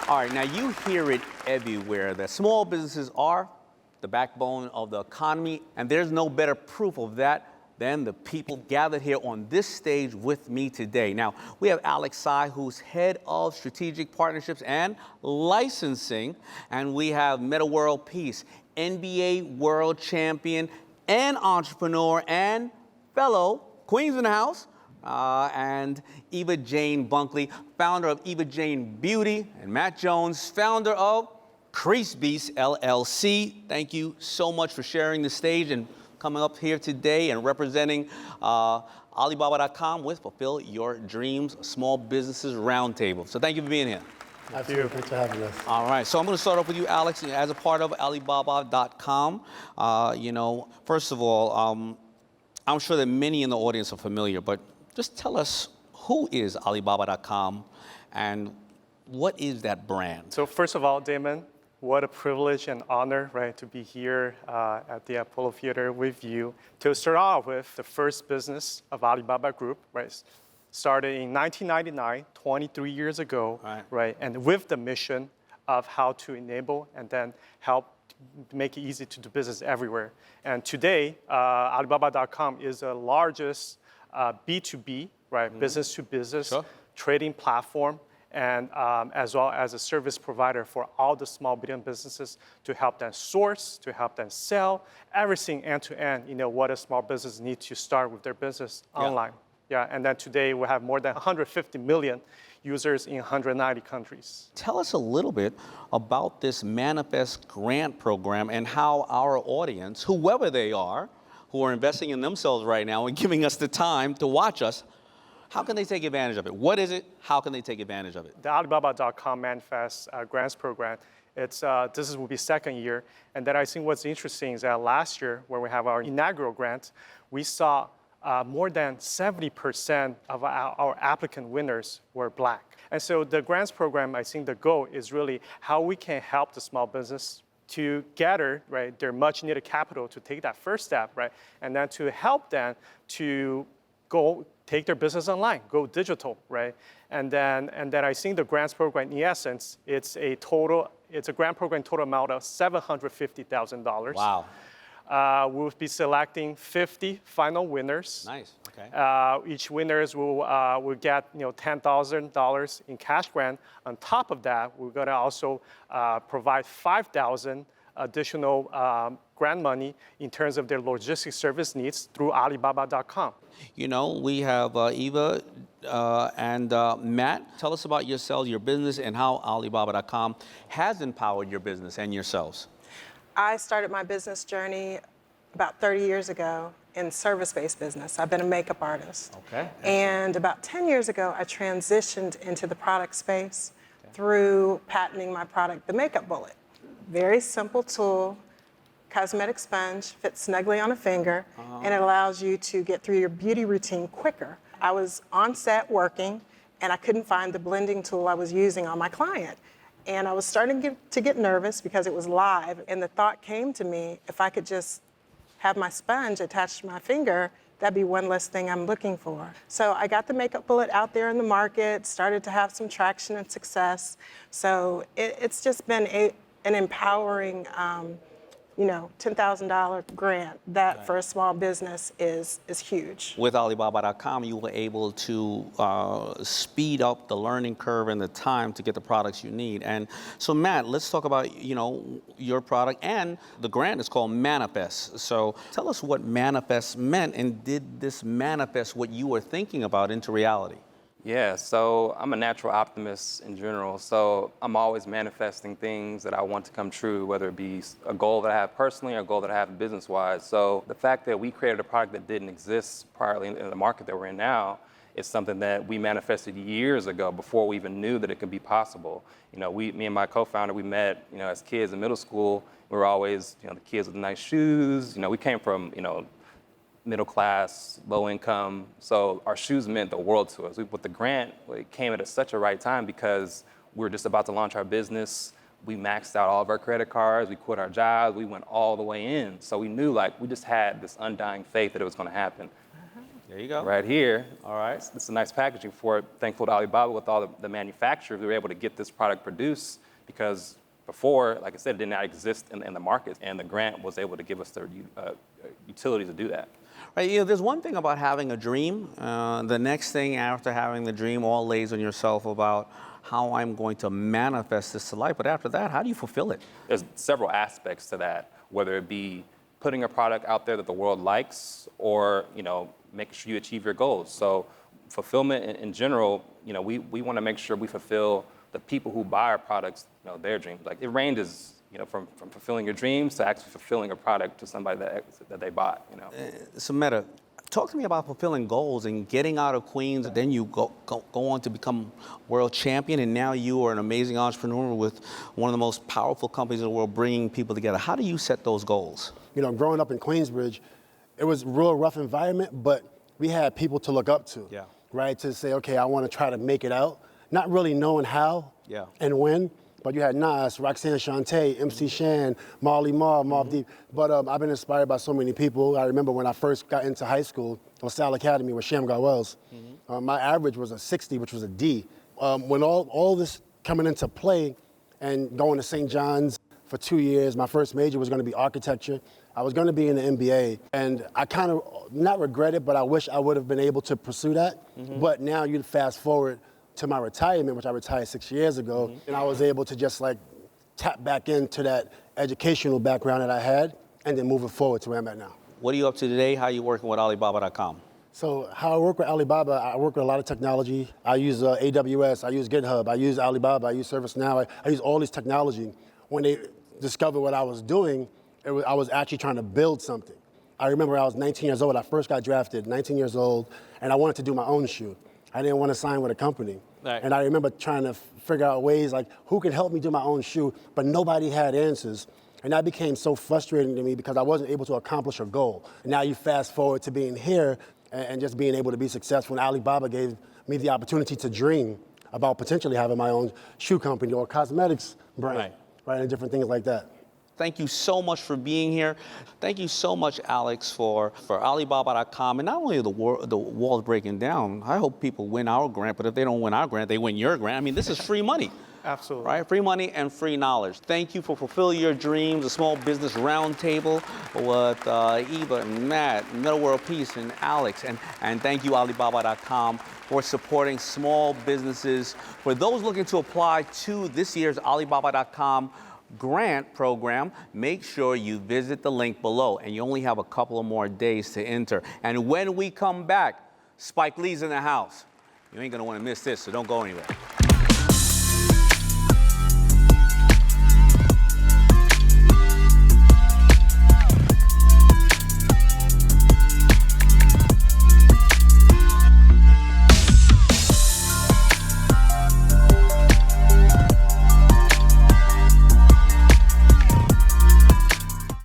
All right, now you hear it everywhere that small businesses are the backbone of the economy, and there's no better proof of that than the people gathered here on this stage with me today. Now, we have Tsai, who's head of strategic partnerships and licensing, and we have Metta World Peace, NBA world champion and entrepreneur and fellow Queens in the house, and Eva Bunkley, founder of Eva Jane Beauty, and Matt Jones, founder of Crease LLC. Thank you so much for sharing the stage and coming up here today and representing Alibaba.com with Fulfill Your Dreams Small Businesses Roundtable. So thank you for being here. Absolutely, thanks for having us. All right, so I'm going to start off with you, Alex, as a part of Alibaba.com. First of all, I'm sure that many in the audience are familiar, but just tell us, who is Alibaba.com and what is that brand? So first of all, Damon, what a privilege and honor, right, to be here at the Apollo Theater with you. To start off with, the first business of Alibaba Group, right, started in 1999, 23 years ago, right, and with the mission of how to enable and then help make it easy to do business everywhere. And today, Alibaba.com is the largest B2B, right, business to business trading platform, and as well as a service provider for all the small medium businesses to help them source, to help them sell, everything end to end, what a small business needs to start with their business online. Yeah, and then today we have more than 150 million users in 190 countries. Tell us a little bit about this Manifest Grant Program and how our audience, whoever they are, who are investing in themselves right now and giving us the time to watch us, how can they take advantage of it? What is it? How can they take advantage of it? The Alibaba.com Manifest Grants Program, this will be second year. And then I think what's interesting is that last year, when we have our inaugural grant, we saw more than 70% of our applicant winners were Black. And so the grants program, I think the goal is really how we can help the small business to gather, right, their much needed capital to take that first step, right, and then to help them to go take their business online, go digital, right, and then I think the grants program, in essence, it's a grant program total amount of $750,000. Wow. We'll be selecting 50 final winners. Nice. Okay. Each winners will get $10,000 in cash grant. On top of that, we're going to also provide $5,000 additional grant money in terms of their logistics service needs through Alibaba.com. We have Eva and Matt. Tell us about yourselves, your business, and how Alibaba.com has empowered your business and yourselves. I started my business journey about 30 years ago in service-based business. I've been a makeup artist. Okay. And about 10 years ago, I transitioned into the product space through patenting my product, the Makeup Bullet. Very simple tool, cosmetic sponge, fits snugly on a finger, and it allows you to get through your beauty routine quicker. I was on set working, and I couldn't find the blending tool I was using on my client. And I was starting to get nervous because it was live, and the thought came to me, if I could just have my sponge attached to my finger, that'd be one less thing I'm looking for. So I got the Makeup Bullet out there in the market, started to have some traction and success. So it's just been an empowering $10,000 grant that for a small business is huge. With Alibaba.com, you were able to speed up the learning curve and the time to get the products you need. And so, Matt, let's talk about your product, and the grant is called Manifest. So tell us what Manifest meant, and did this manifest what you were thinking about into reality? Yeah, so I'm a natural optimist in general, so I'm always manifesting things that I want to come true, whether it be a goal that I have personally or a goal that I have business-wise. So the fact that we created a product that didn't exist priorly in the market that we're in now is something that we manifested years ago before we even knew that it could be possible. Me and my co-founder, we met, as kids in middle school. We were always, the kids with the nice shoes. We came from, middle class, low income. So our shoes meant the world to us. With the grant, it came at such a right time because we were just about to launch our business. We maxed out all of our credit cards. We quit our jobs. We went all the way in. So we knew we just had this undying faith that it was going to happen. There you go. Right here. All right. This is a nice packaging for it. Thankful to Alibaba with all the manufacturers, we were able to get this product produced because before, like I said, it did not exist in the market, and the grant was able to give us the utility to do that. Right, you know, there's one thing about having a dream. The next thing after having the dream all lays on yourself about how I'm going to manifest this to life. But after that, how do you fulfill it? There's several aspects to that, whether it be putting a product out there that the world likes or, you know, making sure you achieve your goals. So fulfillment in general, you know, we want to make sure we fulfill the people who buy our products, you know, their dreams. Like it ranges, you know, from fulfilling your dreams to actually fulfilling a product to somebody that they bought, you know. So Metta, talk to me about fulfilling goals and getting out of Queens. Then you go on to become world champion, and now you are an amazing entrepreneur with one of the most powerful companies in the world, bringing people together. How do you set those goals? You know, growing up in Queensbridge, it was a real rough environment, but we had people to look up to, right? To say, okay, I want to try to make it out, not really knowing how and when. But you had Nas, Roxanne Shante, MC Shan, Marley Marl, Mobb Deep. But I've been inspired by so many people. I remember when I first got into high school, LaSalle Academy with Shamgar Wells. My average was a 60, which was a D. When all this coming into play and going to St. John's for 2 years, my first major was going to be architecture. I was going to be in the MBA. And I kind of, not regret it, but I wish I would have been able to pursue that. But now you fast forward to my retirement, which I retired 6 years ago, and I was able to just like tap back into that educational background that I had and then moving forward to where I'm at now. What are you up to today? How are you working with Alibaba.com? So how I work with Alibaba, I work with a lot of technology. I use AWS, I use GitHub, I use Alibaba, I use ServiceNow, I use all this technology. When they discovered what I was doing, I was actually trying to build something. I remember I was 19 years old, I first got drafted, 19 years old, and I wanted to do my own shoe. I didn't want to sign with a company. Right. And I remember trying to figure out ways like who could help me do my own shoe, but nobody had answers. And that became so frustrating to me because I wasn't able to accomplish a goal. And now you fast forward to being here and just being able to be successful. And Alibaba gave me the opportunity to dream about potentially having my own shoe company or cosmetics brand, right, and different things like that. Thank you so much for being here. Thank you so much, Alex, for Alibaba.com. And not only the walls breaking down, I hope people win our grant, but if they don't win our grant, they win your grant. I mean, this is free money. Absolutely. Right? Free money and free knowledge. Thank you for fulfilling your dreams, a small business roundtable with Eva and Matt, Metta World Peace and Alex. And thank you, Alibaba.com, for supporting small businesses. For those looking to apply to this year's Alibaba.com grant program, make sure you visit the link below, and you only have a couple of more days to enter. And when we come back, Spike Lee's in the house. You ain't gonna wanna miss this, so don't go anywhere.